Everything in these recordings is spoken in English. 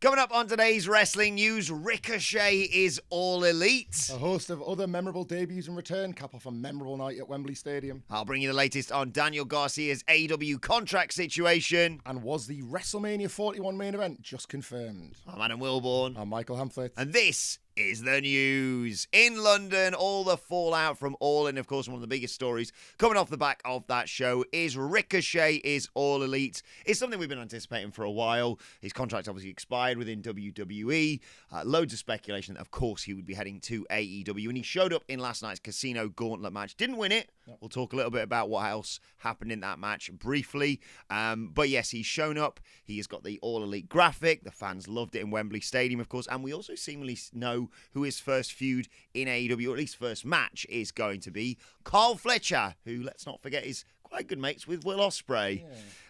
Coming up on today's wrestling news, Ricochet is All Elite. A host of other memorable debuts and return cap off a memorable night at Wembley Stadium. I'll bring you the latest on Daniel Garcia's AEW contract situation. And was the WrestleMania 41 main event just confirmed? I'm Adam Wilborn. I'm Michael Hamflett. And this is the news. In London, all the fallout from All In, of course, one of the biggest stories coming off the back of that show is Ricochet is All Elite. It's something we've been anticipating for a while. His contract obviously expired within WWE. Loads of speculation that, of course, he would be heading to AEW. And he showed up in last night's Casino Gauntlet match. Didn't win it. Yep. We'll talk a little bit about what else happened in that match briefly. But yes, he's shown up. He has got the All Elite graphic. The fans loved it in Wembley Stadium, of course. And we also seemingly know who his first feud in AEW, or at least first match, is going to be. Carl Fletcher, who, let's not forget, is quite good mates with Will Ospreay.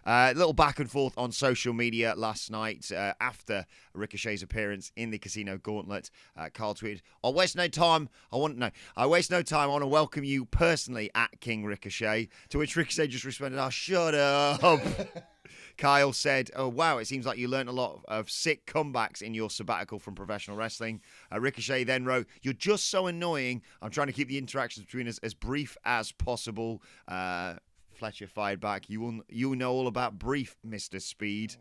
A little back and forth on social media last night after Ricochet's appearance in the Casino Gauntlet. Carl tweeted, I waste no time. I want to welcome you personally at King Ricochet. To which Ricochet just responded, oh, shut up. Kyle said, oh, wow, it seems like you learned a lot of sick comebacks in your sabbatical from professional wrestling. Ricochet then wrote, you're just so annoying. I'm trying to keep the interactions between us as brief as possible. Fletcher fired back, you know all about brief, Mr. Speed.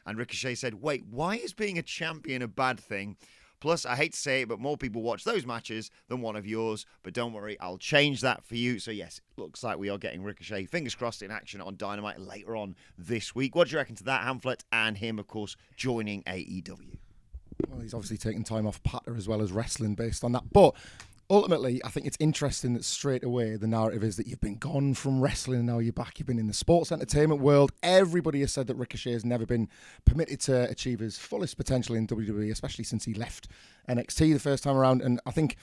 And Ricochet said, wait, why is being a champion a bad thing? Plus, I hate to say it, but more people watch those matches than one of yours. But don't worry, I'll change that for you. So yes, it looks like we are getting Ricochet, fingers crossed, in action on Dynamite later on this week. What do you reckon to that, Hamflett? And him, of course, joining AEW. Well, he's obviously taking time off patter as well as wrestling based on that. But ultimately, I think it's interesting that straight away the narrative is that you've been gone from wrestling and now you're back. You've been in the sports entertainment world. Everybody has said that Ricochet has never been permitted to achieve his fullest potential in WWE, especially since he left NXT the first time around. And I think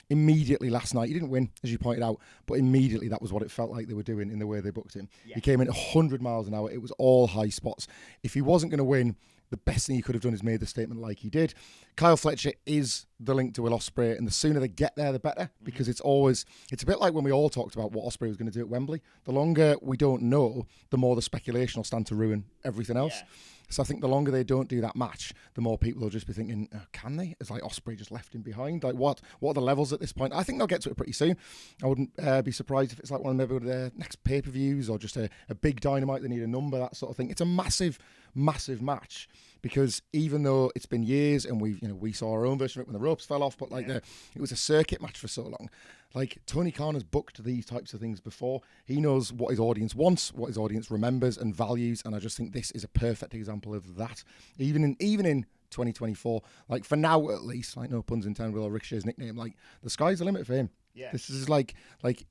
immediately last night, he didn't win, as you pointed out, but immediately that was what it felt like they were doing in the way they booked him. Yeah. He came in 100 miles an hour. It was all high spots. If he wasn't going to win, the best thing he could have done is made the statement like he did. Kyle Fletcher is the link to Will Ospreay, and the sooner they get there, the better, because it's a bit like when we all talked about what Ospreay was going to do at Wembley. The longer we don't know, the more the speculation will stand to ruin everything else. Yeah. So I think the longer they don't do that match, the more people will just be thinking, can they? It's like Ospreay just left him behind. Like what are the levels at this point? I think they'll get to it pretty soon. I wouldn't be surprised if it's like one of maybe their next pay-per-views or just a big Dynamite. They need a number, that sort of thing. It's a massive, massive match because even though it's been years and we saw our own version of it when the ropes fell off, but it was a circuit match for so long. Like, Tony Khan has booked these types of things before. He knows what his audience wants, what his audience remembers and values, and I just think this is a perfect example of that. Even in 2024, like for now at least, like no puns intended with Ricochet's nickname, like the sky's the limit for him. Yeah. This is like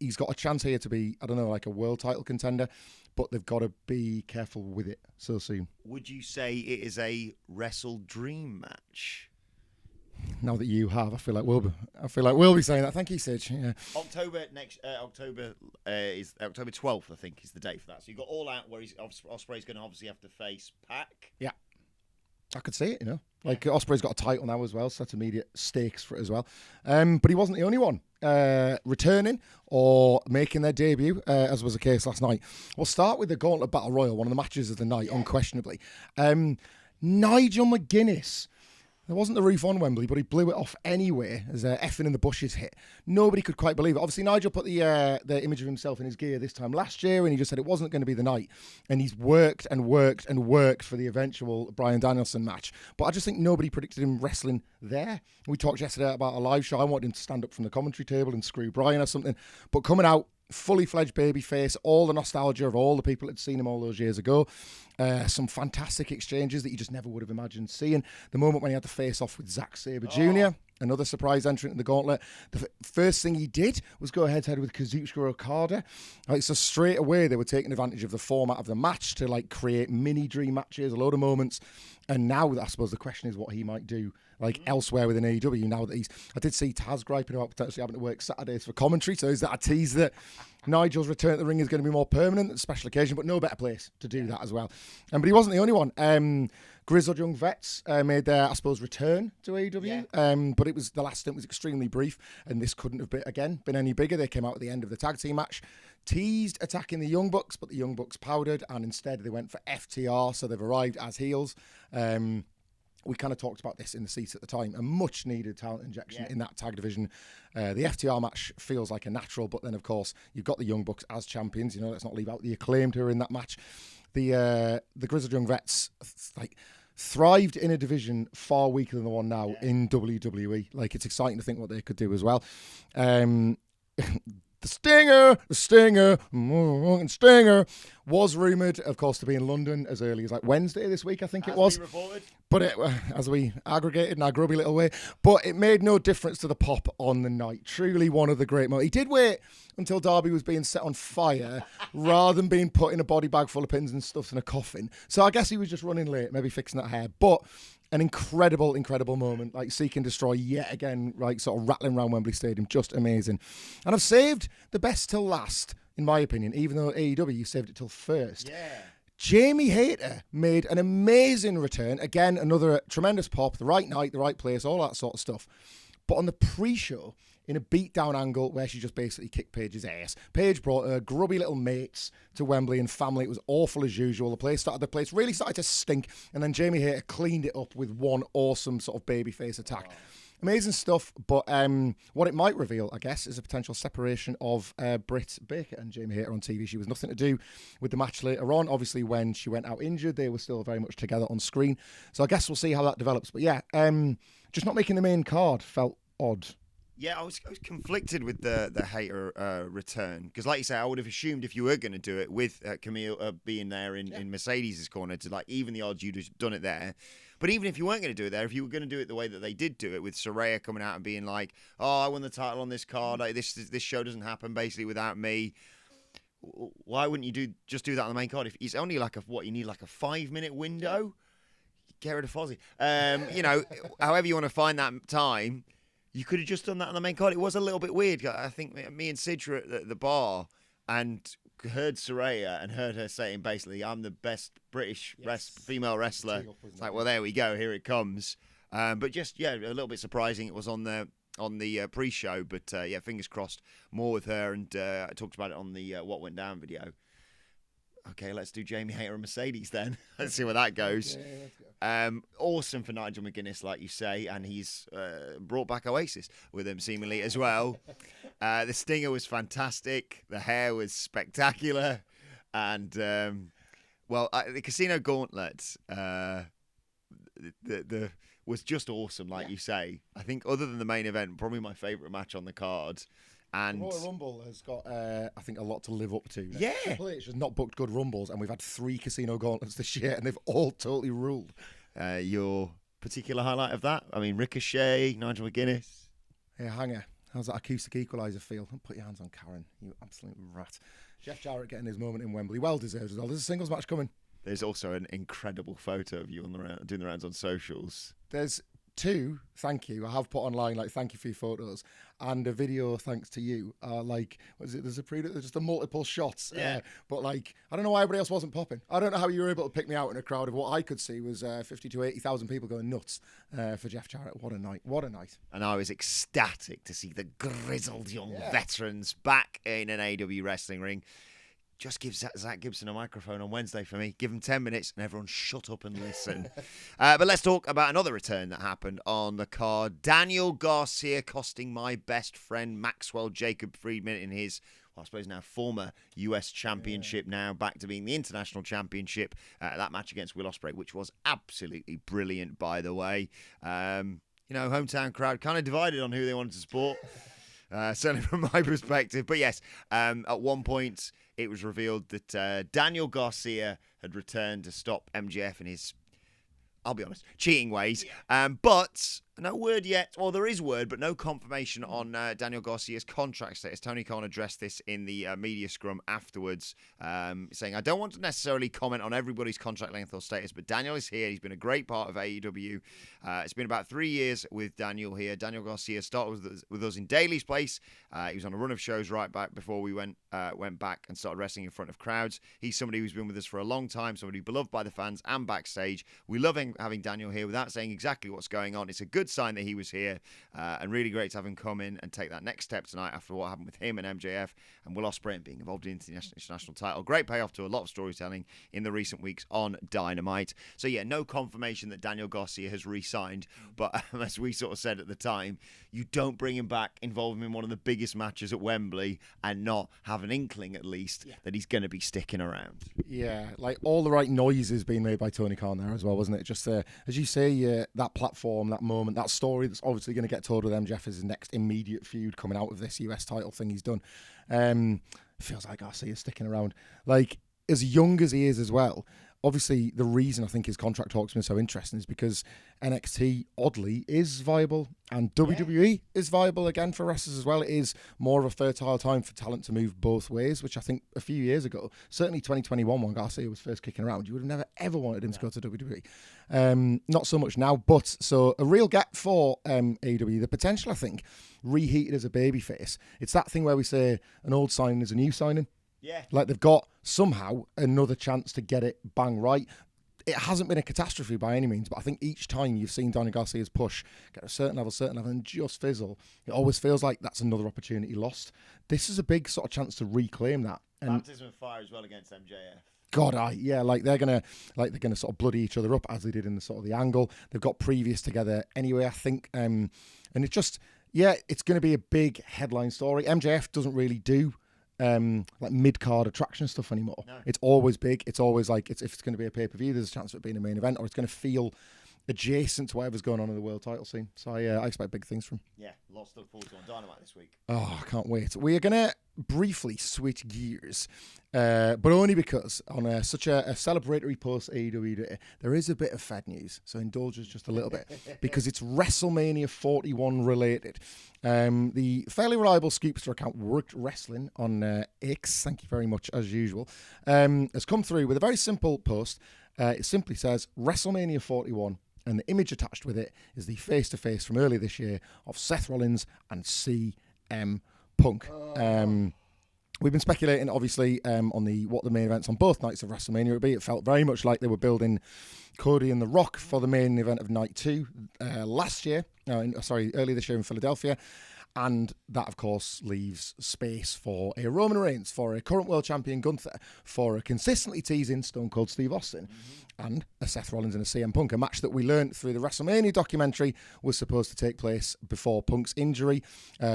he's got a chance here to be, I don't know, like a world title contender, but they've got to be careful with it so soon. Would you say it is a Wrestle Dream match? Now that you have, I feel like we'll be saying that. Thank you, Sid. Yeah. October is October 12th, I think, is the date for that. So you've got All Out, where Ospreay's going to obviously have to face Pac. Yeah, I could see it. Like Ospreay's got a title now as well, so that's immediate stakes for it as well. But he wasn't the only one returning or making their debut, as was the case last night. We'll start with the Gauntlet Battle Royal, one of the matches of the night, unquestionably. Nigel McGuinness. There wasn't the roof on Wembley, but he blew it off anyway as effing in the bushes hit. Nobody could quite believe it. Obviously, Nigel put the image of himself in his gear this time last year, and he just said it wasn't going to be the night. And he's worked and worked and worked for the eventual Bryan Danielson match. But I just think nobody predicted him wrestling there. We talked yesterday about a live show. I wanted him to stand up from the commentary table and screw Bryan or something. But coming out, fully fledged babyface, all the nostalgia of all the people that had seen him all those years ago. Some fantastic exchanges that you just never would have imagined seeing. The moment when he had to face off with Zack Sabre Jr., another surprise entrant in the Gauntlet. The first thing he did was go head-to-head with Kazuchika Okada. So straight away they were taking advantage of the format of the match to create mini dream matches, a load of moments. And now I suppose the question is what he might do elsewhere within AEW now that I did see Taz griping about potentially having to work Saturdays for commentary. So is that a tease that Nigel's return to the ring is going to be more permanent, a special occasion, but no better place to do that as well. But he wasn't the only one. Grizzled Young Vets made their, I suppose, return to AEW. But it was the last stint was extremely brief, and this couldn't have been any bigger. They came out at the end of the tag team match, teased attacking the Young Bucks, but the Young Bucks powdered, and instead they went for FTR, so they've arrived as heels. we kind of talked about this in the seats at the time, a much needed talent injection in that tag division. The FTR match feels like a natural, but then of course you've got the Young Bucks as champions. Let's not leave out the Acclaimed who are in that match. The Grizzled Young Vets thrived in a division far weaker than the one now in WWE. It's exciting to think what they could do as well. The Stinger was rumoured, of course, to be in London as early as Wednesday this week, I think it was. But as we aggregated in our grubby little way, but it made no difference to the pop on the night. Truly one of the great moments. He did wait until Darby was being set on fire rather than being put in a body bag full of pins and stuff in a coffin. So I guess he was just running late, maybe fixing that hair. But an incredible moment, Seek and Destroy yet again, sort of rattling around Wembley Stadium, just amazing. And I've saved the best till last, in my opinion, even though AEW saved it till first. Yeah. Jamie Hayter made an amazing return. Again, another tremendous pop, the right night, the right place, all that sort of stuff. But on the pre-show, in a beat-down angle where she just basically kicked Paige's ass. Paige brought her grubby little mates to Wembley and family. It was awful as usual. The place really started to stink, and then Jamie Hayter cleaned it up with one awesome sort of babyface attack. Wow. Amazing stuff, but what it might reveal, I guess, is a potential separation of Britt Baker and Jamie Hayter on TV. She was nothing to do with the match later on. Obviously, when she went out injured, they were still very much together on screen. So I guess we'll see how that develops. But yeah, just not making the main card felt odd. Yeah, I was conflicted with the Hayter return because, like you say, I would have assumed if you were going to do it with Camille being there in Mercedes' corner to even the odds you'd have done it there. But even if you weren't going to do it there, if you were going to do it the way that they did do it with Saraya coming out and being like, "Oh, I won the title on this card. This show doesn't happen basically without me." Why wouldn't you just do that on the main card? If it's only you need a 5-minute window. Get rid of Fozzy. However you want to find that time. You could have just done that on the main card. It was a little bit weird. I think me and Sid were at the bar and heard Saraya and heard her saying basically, "I'm the best British female wrestler." It's like, well, there we go. Here it comes. But just a little bit surprising. It was on the pre-show, but fingers crossed. More with her, and I talked about it on the What Went Down video. Okay, let's do Jamie Hayter and Mercedes then. Let's see where that goes. Okay, let's go. Awesome for Nigel McGuinness, like you say, and he's brought back Oasis with him seemingly as well. The Stinger was fantastic. The hair was spectacular. And, the Casino Gauntlet was just awesome, like you say. I think other than the main event, probably my favourite match on the card. And the Royal Rumble has got, I think, a lot to live up to. Yeah. Triple H has not booked good Rumbles, and we've had 3 Casino Gauntlets this year, and they've all totally ruled. Your particular highlight of that? I mean, Ricochet, Nigel McGuinness. Hey, Hanger, how's that acoustic equaliser feel? Don't put your hands on Karen, you absolute rat. Jeff Jarrett getting his moment in Wembley. Well deserved as well. There's a singles match coming. There's also an incredible photo of you doing the rounds on socials. There's 2, thank you. I have put online, thank you for your photos, and a video, thanks to you. There's just a multiple shots. Yeah. But I don't know why everybody else wasn't popping. I don't know how you were able to pick me out in a crowd of what I could see was 50 to 80,000 people going nuts for Jeff Jarrett. What a night. What a night. And I was ecstatic to see the grizzled young veterans back in an AEW wrestling ring. Just give Zach Gibson a microphone on Wednesday for me. Give him 10 minutes and everyone shut up and listen. But let's talk about another return that happened on the card. Daniel Garcia costing my best friend Maxwell Jacob Friedman in his, I suppose now former US championship, now back to being the international championship. That match against Will Ospreay, which was absolutely brilliant, by the way. Hometown crowd kind of divided on who they wanted to support. Certainly from my perspective. But yes, at one point it was revealed that Daniel Garcia had returned to stop MJF in his, I'll be honest, cheating ways. But no word yet. Well, there is word, but no confirmation on Daniel Garcia's contract status. Tony Khan addressed this in the media scrum afterwards, saying, "I don't want to necessarily comment on everybody's contract length or status, but Daniel is here. He's been a great part of AEW. It's been about 3 years with Daniel here. Daniel Garcia started with us in Daly's place. He was on a run of shows right back before we went back and started wrestling in front of crowds. He's somebody who's been with us for a long time, somebody beloved by the fans and backstage. We love having Daniel here without saying exactly what's going on. It's a good good sign that he was here, and really great to have him come in and take that next step tonight after what happened with him and MJF and Will Ospreay and being involved in the international title. Great payoff to a lot of storytelling in the recent weeks on Dynamite. So yeah, no confirmation that Daniel Garcia has re-signed, but as we sort of said at the time, you don't bring him back, involve him in one of the biggest matches at Wembley, and not have an inkling at least that he's going to be sticking around. Yeah, like all the right noises being made by Tony Khan there as well, wasn't it? Just as you say, that platform, that moment, that story that's obviously going to get told with MJF as his next immediate feud coming out of this US title thing he's done. Feels like Garcia's sticking around. Like, as young as he is as well, obviously the reason I think his contract talk's been so interesting is because NXT, oddly, is viable, and WWE is viable again for wrestlers as well. It is more of a fertile time for talent to move both ways, which I think a few years ago, certainly 2021 when Garcia was first kicking around, you would have never ever wanted him to go to WWE. Not so much now, but so a real gap for AEW. The potential, I think, reheated as a babyface. It's that thing where we say an old signing is a new signing. Yeah. Like they've got somehow another chance to get it bang right. It hasn't been a catastrophe by any means, but I think each time you've seen Daniel Garcia's push get a certain level, and just fizzle, it always feels like that's another opportunity lost. This is a big sort of chance to reclaim that. And Baptism of fire as well against MJF. God, like they're gonna sort of bloody each other up as they did in the sort of the angle. They've got previous together anyway, I think, and it just it's going to be a big headline story. MJF doesn't really do like mid-card attraction stuff anymore. No. It's always big. It's always like if it's going to be a pay-per-view, there's a chance of it being a main event, or it's going to feel adjacent to whatever's going on in the world title scene. So I expect big things from him. Yeah, lots to look forward to on Dynamite this week. Oh, I can't wait. We are going to briefly switch gears, but only because on such a celebratory post-AEW day, there is a bit of Fed news, so indulge us just a little bit, because it's WrestleMania 41 related. The fairly reliable Scoopster account, Worked Wrestling on X, thank you very much as usual, has come through with a very simple post. It simply says, WrestleMania 41, and the image attached with it is the face-to-face from earlier this year of Seth Rollins and CM Punk. We've been speculating, obviously, on what the main events on both nights of WrestleMania would be. It felt very much like they were building Cody and The Rock for the main event of night 2 earlier this year in Philadelphia. And that, of course, leaves space for a Roman Reigns, for a current world champion Gunther, for a consistently teasing Stone Cold Steve Austin, and a Seth Rollins and a CM Punk, a match that we learned through the WrestleMania documentary was supposed to take place before Punk's injury,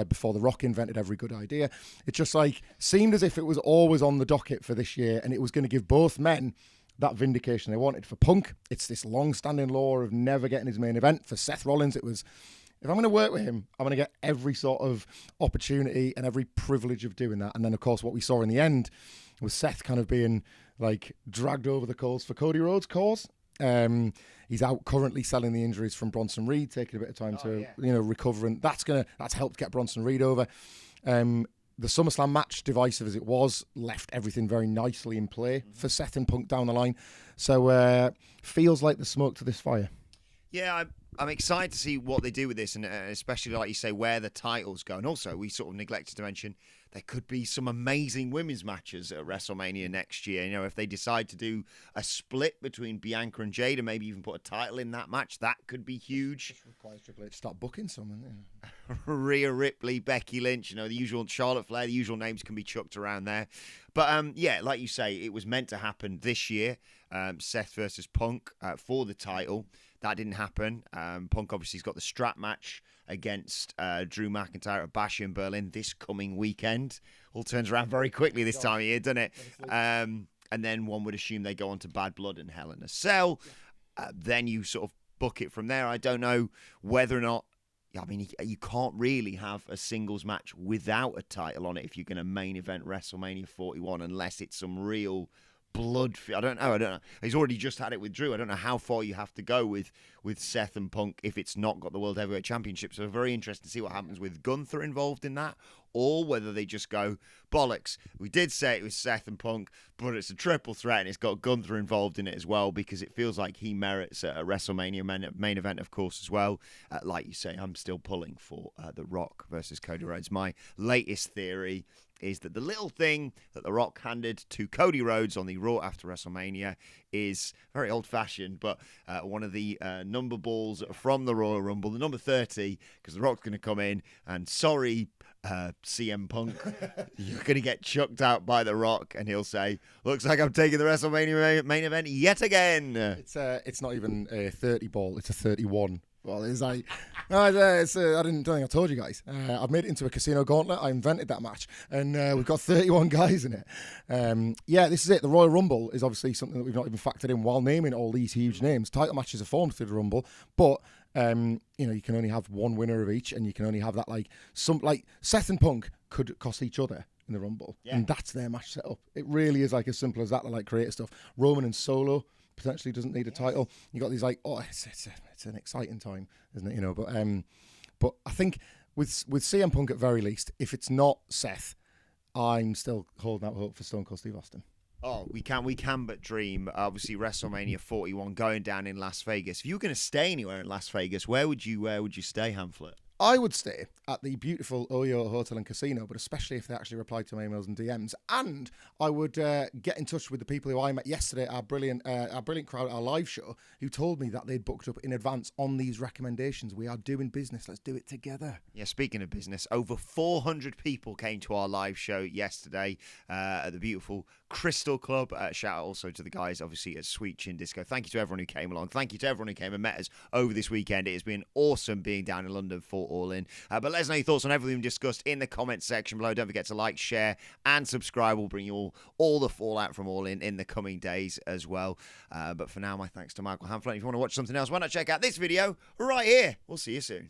before The Rock invented every good idea. It just seemed as if it was always on the docket for this year, and it was going to give both men that vindication they wanted. For Punk, it's this long-standing law of never getting his main event. For Seth Rollins, it was, if I'm going to work with him, I'm going to get every sort of opportunity and every privilege of doing that. And then, of course, what we saw in the end was Seth kind of being dragged over the coals for Cody Rhodes' cause. He's out currently selling the injuries from Bronson Reed, taking a bit of time to recover, and that's helped get Bronson Reed over. The SummerSlam match, divisive as it was, left everything very nicely in play for Seth and Punk down the line. So feels like the smoke to this fire. Yeah, I'm excited to see what they do with this, and especially, like you say, where the titles go. And also, we sort of neglected to mention there could be some amazing women's matches at WrestleMania next year. You know, if they decide to do a split between Bianca and Jade, and maybe even put a title in that match, that could be huge. Just requires Triple H to start booking someone. Yeah. Rhea Ripley, Becky Lynch, the usual Charlotte Flair, the usual names can be chucked around there. But like you say, it was meant to happen this year. Seth versus Punk for the title. That didn't happen. Punk obviously has got the strap match against Drew McIntyre at Bash in Berlin this coming weekend. All turns around very quickly this time of year, doesn't it? And then one would assume they go on to Bad Blood and Hell in a Cell. Then you sort of book it from there. I don't know whether or not, you can't really have a singles match without a title on it if you're going to main event WrestleMania 41 unless it's some real blood. I don't know. He's already just had it with Drew. I don't know how far you have to go with Seth and Punk if it's not got the World Heavyweight Championship. So very interested to see what happens with Gunther involved in that, or whether they just go, bollocks, we did say it was Seth and Punk, but it's a triple threat and it's got Gunther involved in it as well, because it feels like he merits a WrestleMania main event, of course, as well. Like you say, I'm still pulling for The Rock versus Cody Rhodes. My latest theory is that the little thing that The Rock handed to Cody Rhodes on the Raw after WrestleMania is very old-fashioned, but one of the number balls from the Royal Rumble, the number 30, because The Rock's going to come in, and sorry, CM Punk, you're going to get chucked out by The Rock, and he'll say, looks like I'm taking the WrestleMania main event yet again. It's not even a 30 ball, it's a 31. Well, it's like, no, don't think I told you guys. I've made it into a casino gauntlet. I invented that match, and we've got 31 guys in it. This is it. The Royal Rumble is obviously something that we've not even factored in while naming all these huge names. Title matches are formed through the Rumble, but you can only have one winner of each, and you can only have that like Seth and Punk could cost each other in the Rumble, and that's their match setup. It really is like as simple as that. Like creative stuff. Roman and Solo potentially doesn't need a title. You got these like, it's an exciting time, isn't it? But I think with CM Punk at very least, if it's not Seth, I'm still holding out hope for Stone Cold Steve Austin. Oh, we can but dream. Obviously, WrestleMania 41 going down in Las Vegas. If you were going to stay anywhere in Las Vegas, where would you stay, Hamflet? I would stay at the beautiful Oyo Hotel and Casino, but especially if they actually replied to my emails and DMs. And I would get in touch with the people who I met yesterday at our brilliant crowd at our live show, who told me that they'd booked up in advance on these recommendations. We are doing business. Let's do it together. Yeah, speaking of business, over 400 people came to our live show yesterday at the beautiful Crystal Club. Shout out also to the guys, obviously, at Sweet Chin Disco. Thank you to everyone who came along. Thank you to everyone who came and met us over this weekend. It has been awesome being down in London for All In. But let us know your thoughts on everything we discussed in the comments section below. Don't forget to like, share, and subscribe. We'll bring you all the fallout from All In the coming days as well. But for now, my thanks to Michael Hamflet. If you want to watch something else, why not check out this video right here? We'll see you soon.